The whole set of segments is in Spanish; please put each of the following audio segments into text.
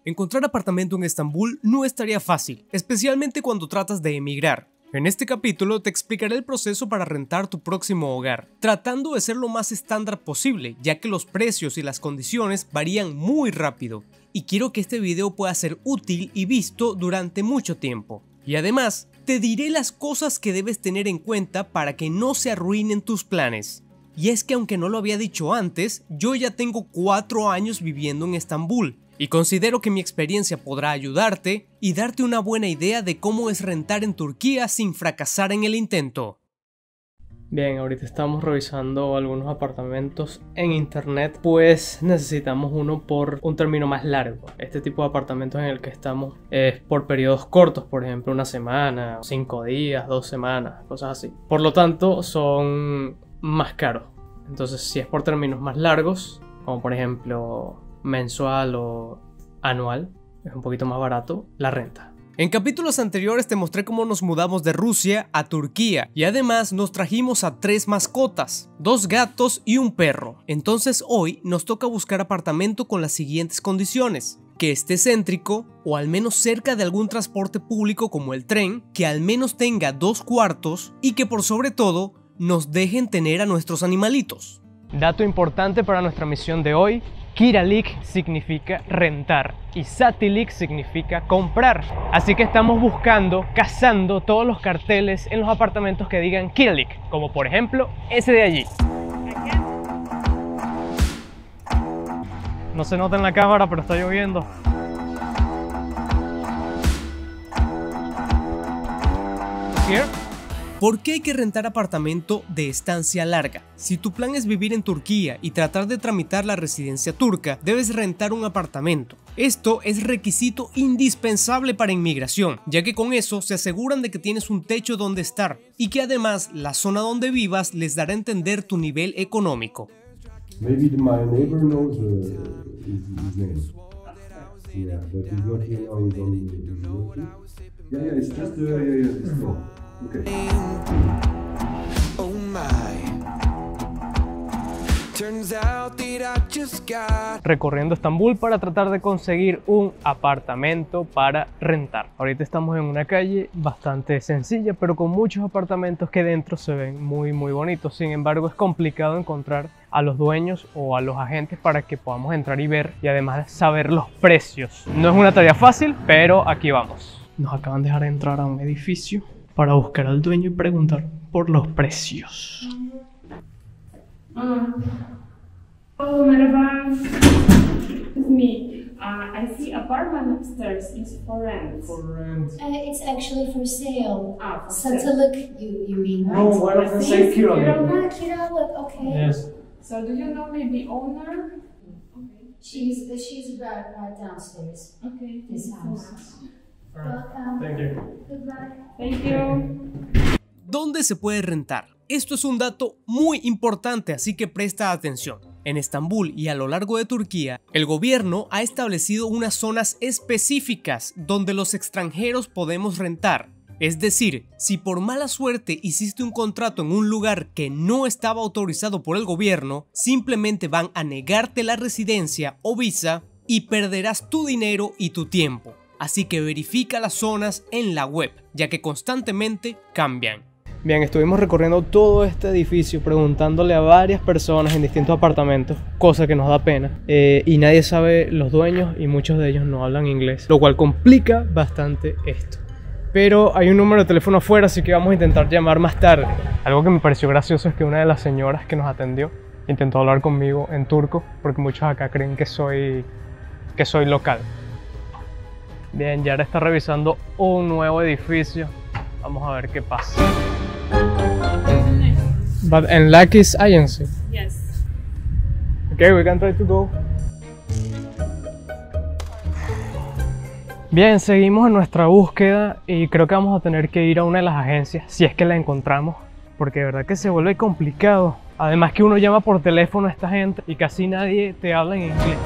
Encontrar apartamento en Estambul no estaría fácil, especialmente cuando tratas de emigrar. En este capítulo te explicaré el proceso para rentar tu próximo hogar, tratando de ser lo más estándar posible, ya que los precios y las condiciones varían muy rápido, y quiero que este video pueda ser útil y visto durante mucho tiempo. Y además, te diré las cosas que debes tener en cuenta para que no se arruinen tus planes. Y es que aunque no lo había dicho antes, yo ya tengo 4 años viviendo en Estambul, y considero que mi experiencia podrá ayudarte y darte una buena idea de cómo es rentar en Turquía sin fracasar en el intento. Bien, ahorita estamos revisando algunos apartamentos en internet, pues necesitamos uno por un término más largo. Este tipo de apartamentos en el que estamos es por periodos cortos, por ejemplo una semana, 5 días, 2 semanas, cosas así. Por lo tanto son más caros. Entonces si es por términos más largos, como por ejemplo mensual o anual, es un poquito más barato la renta. En capítulos anteriores te mostré cómo nos mudamos de Rusia a Turquía y además nos trajimos a 3 mascotas, 2 gatos y un perro. Entonces hoy nos toca buscar apartamento con las siguientes condiciones: que esté céntrico o al menos cerca de algún transporte público como el tren, que al menos tenga 2 cuartos y que por sobre todo nos dejen tener a nuestros animalitos. Dato importante para nuestra misión de hoy: Kiralik significa rentar y Satilik significa comprar. Así que estamos cazando todos los carteles en los apartamentos que digan Kiralik, como por ejemplo ese de allí. No se nota en la cámara, pero está lloviendo. Here. ¿Por qué hay que rentar apartamento de estancia larga? Si tu plan es vivir en Turquía y tratar de tramitar la residencia turca, debes rentar un apartamento. Esto es requisito indispensable para inmigración, ya que con eso se aseguran de que tienes un techo donde estar y que además la zona donde vivas les dará a entender tu nivel económico. Maybe my neighbor knows his name. Yeah, but he's not here now. He's on. Yeah, it's just it's no. Okay. Oh my. Turns out that I just got... Recorriendo Estambul para tratar de conseguir un apartamento para rentar. Ahorita estamos en una calle bastante sencilla, pero con muchos apartamentos que dentro se ven muy bonitos. Sin embargo, es complicado encontrar a los dueños o a los agentes para que podamos entrar y ver, y además saber los precios. No es una tarea fácil, pero aquí vamos. Nos acaban de dejar entrar a un edificio para buscar al dueño y preguntar por los precios. Oh, merhaba. It's me. I see apartment upstairs is for rent. For rent. It's actually for sale. For sale. Satalık, you mean, right? No, why don't you say Kiralik? Kiralik, okay. Yes. So do you know maybe owner? She's right downstairs. Okay. This house. Welcome. Thank you. Goodbye. Thank you. ¿Dónde se puede rentar? Esto es un dato muy importante, así que presta atención. En Estambul y a lo largo de Turquía, el gobierno ha establecido unas zonas específicas donde los extranjeros podemos rentar. Es decir, si por mala suerte hiciste un contrato en un lugar que no estaba autorizado por el gobierno, simplemente van a negarte la residencia o visa y perderás tu dinero y tu tiempo. Así que verifica las zonas en la web, ya que constantemente cambian. Bien, estuvimos recorriendo todo este edificio preguntándole a varias personas en distintos apartamentos, cosa que nos da pena, y nadie sabe los dueños y muchos de ellos no hablan inglés, lo cual complica bastante esto. Pero hay un número de teléfono afuera, así que vamos a intentar llamar más tarde. Algo que me pareció gracioso es que una de las señoras que nos atendió intentó hablar conmigo en turco, porque muchos acá creen que soy local. Bien, Yara está revisando un nuevo edificio. Vamos a ver qué pasa. But in Lucky's agency? Yes. Okay, we can try to go. Bien, seguimos en nuestra búsqueda y creo que vamos a tener que ir a una de las agencias, si es que la encontramos, porque de verdad que se vuelve complicado. Además que uno llama por teléfono a esta gente y casi nadie te habla en inglés.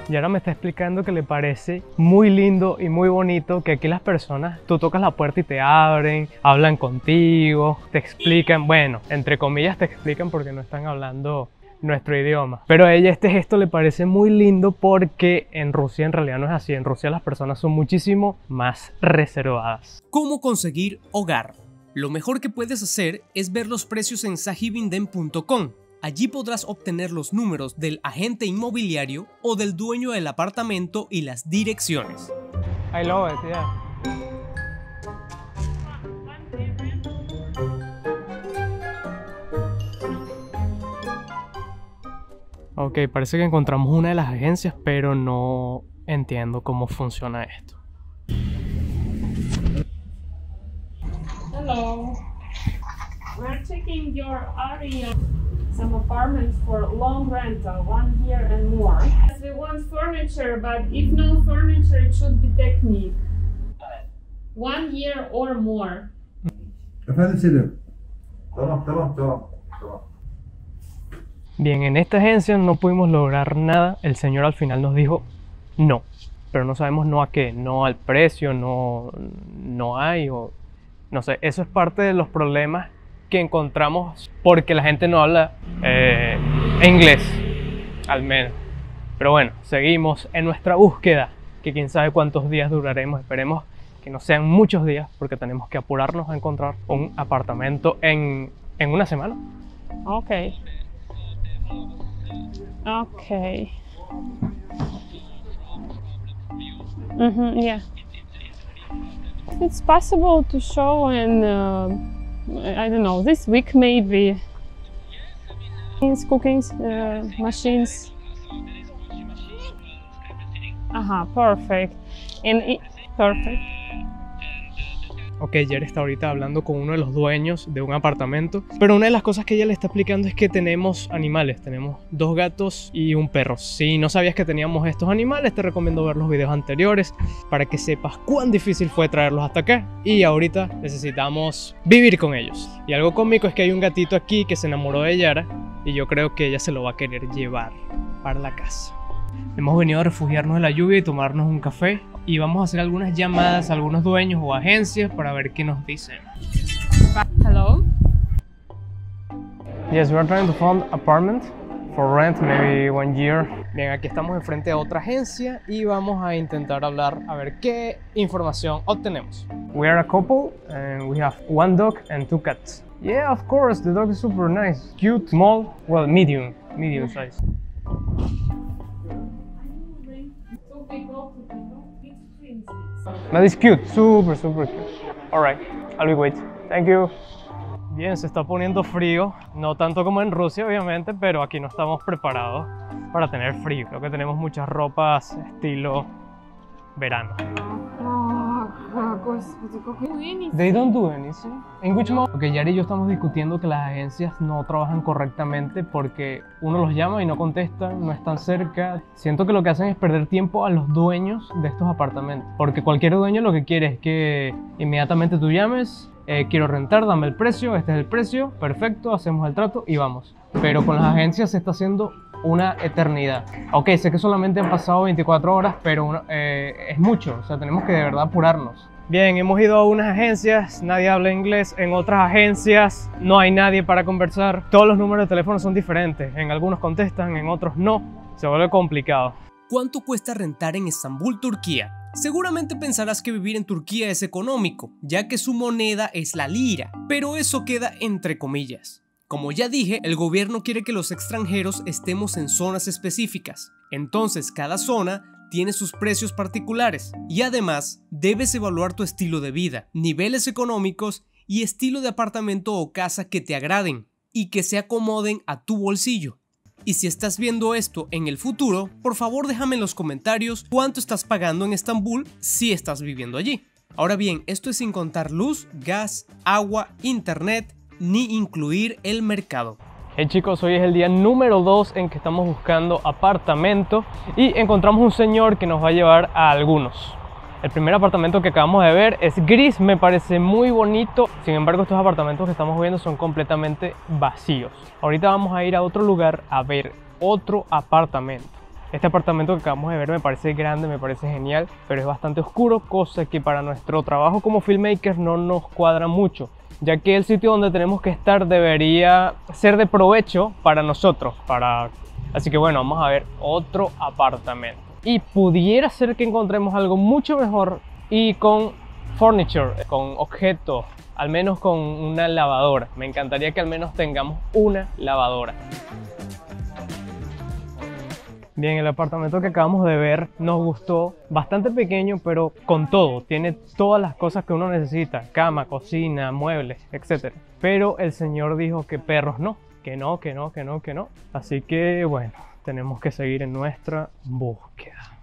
Y ahora me está explicando que le parece muy lindo y muy bonito que aquí las personas, tú tocas la puerta y te abren, hablan contigo, te explican, bueno, entre comillas te explican porque no están hablando nuestro idioma. Pero a ella este gesto le parece muy lindo porque en Rusia en realidad no es así. En Rusia las personas son muchísimo más reservadas. ¿Cómo conseguir hogar? Lo mejor que puedes hacer es ver los precios en sajivindem.com. Allí podrás obtener los números del agente inmobiliario o del dueño del apartamento y las direcciones. I love it, yeah. Ok, parece que encontramos una de las agencias, pero no entiendo cómo funciona esto. Hello. We're checking your area. Some apartments for long rental, 1 year and more. We want furniture, but if no furniture, it should be technique. 1 year or more. Efendim Selim. Tamam. Bien, en esta agencia no pudimos lograr nada. El señor al final nos dijo no, pero no sabemos no a qué, no al precio, no hay o no sé. Eso es parte de los problemas que encontramos porque la gente no habla inglés, al menos. Pero bueno, seguimos en nuestra búsqueda, que quién sabe cuántos días duraremos. Esperemos que no sean muchos días porque tenemos que apurarnos a encontrar un apartamento en una semana. Okay. Okay. Yeah. It's possible to show in, I don't know, this week maybe. Cooking machines. Perfect. Perfect. Ok, Jer está ahorita hablando con uno de los dueños de un apartamento, pero una de las cosas que ella le está explicando es que tenemos animales, tenemos 2 gatos y un perro. Si no sabías que teníamos estos animales, te recomiendo ver los videos anteriores para que sepas cuán difícil fue traerlos hasta acá y ahorita necesitamos vivir con ellos. Y algo cómico es que hay un gatito aquí que se enamoró de Yara y yo creo que ella se lo va a querer llevar para la casa. Hemos venido a refugiarnos de la lluvia y tomarnos un café y vamos a hacer algunas llamadas a algunos dueños o agencias para ver qué nos dicen. Hello? Yes, we are trying to find apartment for rent, maybe 1 year. Bien, aquí estamos enfrente a otra agencia y vamos a intentar hablar a ver qué información obtenemos. We are a couple and we have 1 dog and 2 cats. Yeah, of course, the dog is super nice. Cute, small, well, medium size. That is cute, super cute. Alright, I'll be wait. Thank you. Bien, se está poniendo frío, no tanto como en Rusia obviamente, pero aquí no estamos preparados para tener frío. Creo que tenemos muchas ropas estilo verano. They don't do anything. In which moment? Ok, Yari y yo estamos discutiendo que las agencias no trabajan correctamente porque uno los llama y no contestan, no están cerca. Siento que lo que hacen es perder tiempo a los dueños de estos apartamentos, porque cualquier dueño lo que quiere es que inmediatamente tú llames, quiero rentar, dame el precio, este es el precio, perfecto, hacemos el trato y vamos. Pero con las agencias se está haciendo una eternidad. Ok, sé que solamente han pasado 24 horas, pero es mucho, o sea, tenemos que de verdad apurarnos. Bien, hemos ido a unas agencias, nadie habla inglés, en otras agencias no hay nadie para conversar, todos los números de teléfono son diferentes, en algunos contestan, en otros no, se vuelve complicado. ¿Cuánto cuesta rentar en Estambul, Turquía? Seguramente pensarás que vivir en Turquía es económico, ya que su moneda es la lira, pero eso queda entre comillas. Como ya dije, el gobierno quiere que los extranjeros estemos en zonas específicas, entonces cada zona tiene sus precios particulares y además debes evaluar tu estilo de vida, niveles económicos y estilo de apartamento o casa que te agraden y que se acomoden a tu bolsillo. Y si estás viendo esto en el futuro, por favor déjame en los comentarios cuánto estás pagando en Estambul si estás viviendo allí. Ahora bien, esto es sin contar luz, gas, agua, internet, ni incluir el mercado. Hey chicos, hoy es el día número 2 en que estamos buscando apartamento y encontramos un señor que nos va a llevar a algunos. El primer apartamento que acabamos de ver es gris, me parece muy bonito. Sin embargo, estos apartamentos que estamos viendo son completamente vacíos. Ahorita vamos a ir a otro lugar a ver otro apartamento. Este apartamento que acabamos de ver me parece grande, me parece genial, pero es bastante oscuro, cosa que para nuestro trabajo como filmmakers no nos cuadra mucho. ya que el sitio donde tenemos que estar debería ser de provecho para nosotros. Así que bueno, vamos a ver otro apartamento. Y pudiera ser que encontremos algo mucho mejor y con furniture, con objetos, al menos con una lavadora. Me encantaría que al menos tengamos una lavadora. Bien, el apartamento que acabamos de ver nos gustó, bastante pequeño, pero con todo, tiene todas las cosas que uno necesita, cama, cocina, muebles, etc. Pero el señor dijo que perros no, que no. Así que bueno, tenemos que seguir en nuestra búsqueda.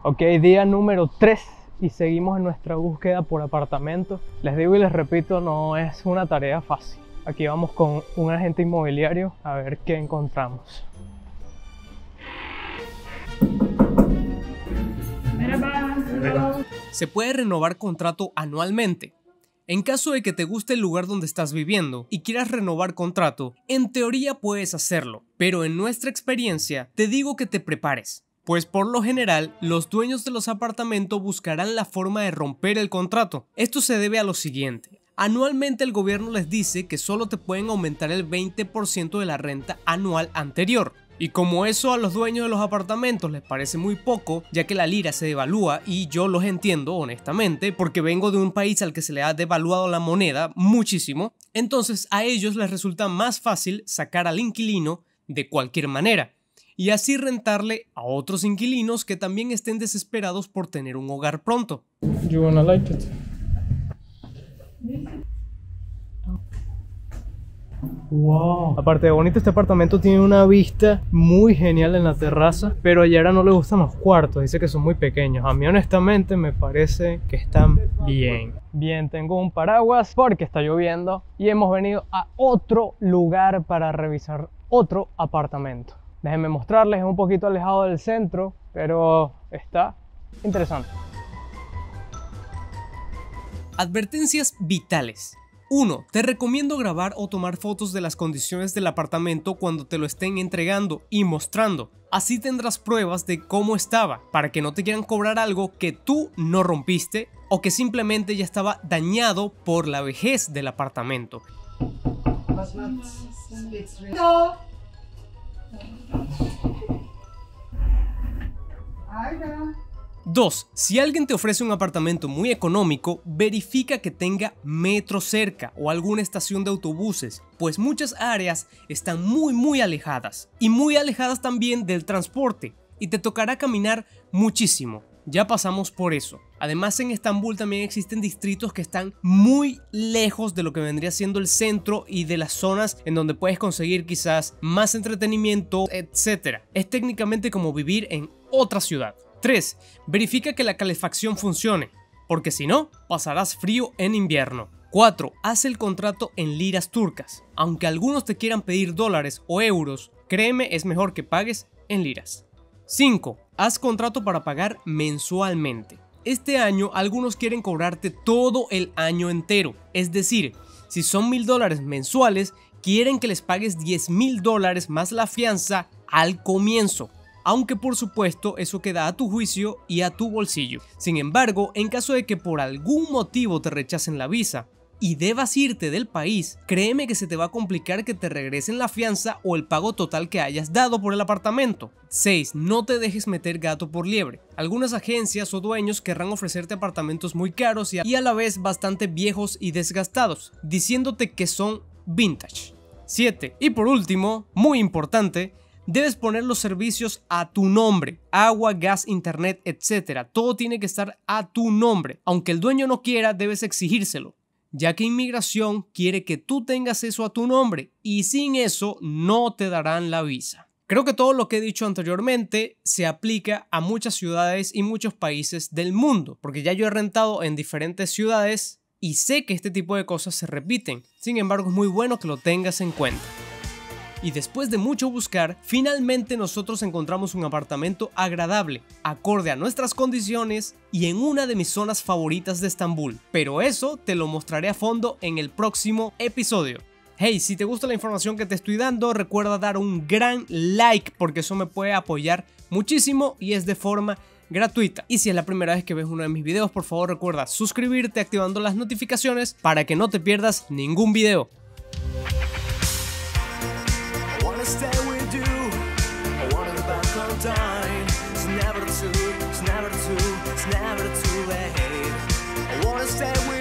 Ok, día número 3 y seguimos en nuestra búsqueda por apartamentos. Les digo y les repito, no es una tarea fácil. Aquí vamos con un agente inmobiliario a ver qué encontramos. Se puede renovar contrato anualmente. En caso de que te guste el lugar donde estás viviendo y quieras renovar contrato, en teoría puedes hacerlo, pero en nuestra experiencia te digo que te prepares. Pues por lo general, los dueños de los apartamentos buscarán la forma de romper el contrato. Esto se debe a lo siguiente. Anualmente el gobierno les dice que solo te pueden aumentar el 20% de la renta anual anterior. Y como eso a los dueños de los apartamentos les parece muy poco, ya que la lira se devalúa, y yo los entiendo honestamente, porque vengo de un país al que se le ha devaluado la moneda muchísimo, entonces a ellos les resulta más fácil sacar al inquilino de cualquier manera. Y así rentarle a otros inquilinos que también estén desesperados por tener un hogar pronto. You wanna like it? Wow. Aparte de bonito, este apartamento tiene una vista muy genial en la terraza, pero a Yara no le gustan los cuartos, dice que son muy pequeños. A mí honestamente me parece que están bien. Bien, tengo un paraguas porque está lloviendo y hemos venido a otro lugar para revisar otro apartamento. Déjenme mostrarles, es un poquito alejado del centro, pero está interesante. Advertencias vitales. 1. Te recomiendo grabar o tomar fotos de las condiciones del apartamento cuando te lo estén entregando y mostrando. Así tendrás pruebas de cómo estaba, para que no te quieran cobrar algo que tú no rompiste o que simplemente ya estaba dañado por la vejez del apartamento. 2. Si alguien te ofrece un apartamento muy económico, verifica que tenga metro cerca o alguna estación de autobuses, pues muchas áreas están muy alejadas y muy alejadas también del transporte y te tocará caminar muchísimo. Ya pasamos por eso. Además, en Estambul también existen distritos que están muy lejos de lo que vendría siendo el centro y de las zonas en donde puedes conseguir quizás más entretenimiento, etc. Es técnicamente como vivir en otra ciudad. 3. Verifica que la calefacción funcione, porque si no, pasarás frío en invierno. 4. Haz el contrato en liras turcas. Aunque algunos te quieran pedir dólares o euros, créeme, es mejor que pagues en liras. 5. Haz contrato para pagar mensualmente. Este año algunos quieren cobrarte todo el año entero, es decir, si son $1000 mensuales, quieren que les pagues $10,000 más la fianza al comienzo. Aunque por supuesto eso queda a tu juicio y a tu bolsillo. Sin embargo, en caso de que por algún motivo te rechacen la visa y debas irte del país, créeme que se te va a complicar que te regresen la fianza o el pago total que hayas dado por el apartamento. 6. No te dejes meter gato por liebre. Algunas agencias o dueños querrán ofrecerte apartamentos muy caros y a la vez bastante viejos y desgastados, diciéndote que son vintage. 7. Y por último, muy importante, debes poner los servicios a tu nombre, agua, gas, internet, etc. Todo tiene que estar a tu nombre. Aunque el dueño no quiera, debes exigírselo, ya que inmigración quiere que tú tengas eso a tu nombre y sin eso no te darán la visa. Creo que todo lo que he dicho anteriormente se aplica a muchas ciudades y muchos países del mundo, porque ya yo he rentado en diferentes ciudades y sé que este tipo de cosas se repiten. Sin embargo, es muy bueno que lo tengas en cuenta. Y después de mucho buscar, finalmente nosotros encontramos un apartamento agradable, acorde a nuestras condiciones y en una de mis zonas favoritas de Estambul. Pero eso te lo mostraré a fondo en el próximo episodio. Hey, si te gusta la información que te estoy dando, recuerda dar un gran like porque eso me puede apoyar muchísimo y es de forma gratuita. Y si es la primera vez que ves uno de mis videos, por favor recuerda suscribirte activando las notificaciones para que no te pierdas ningún video. It's never too late. I wanna stay with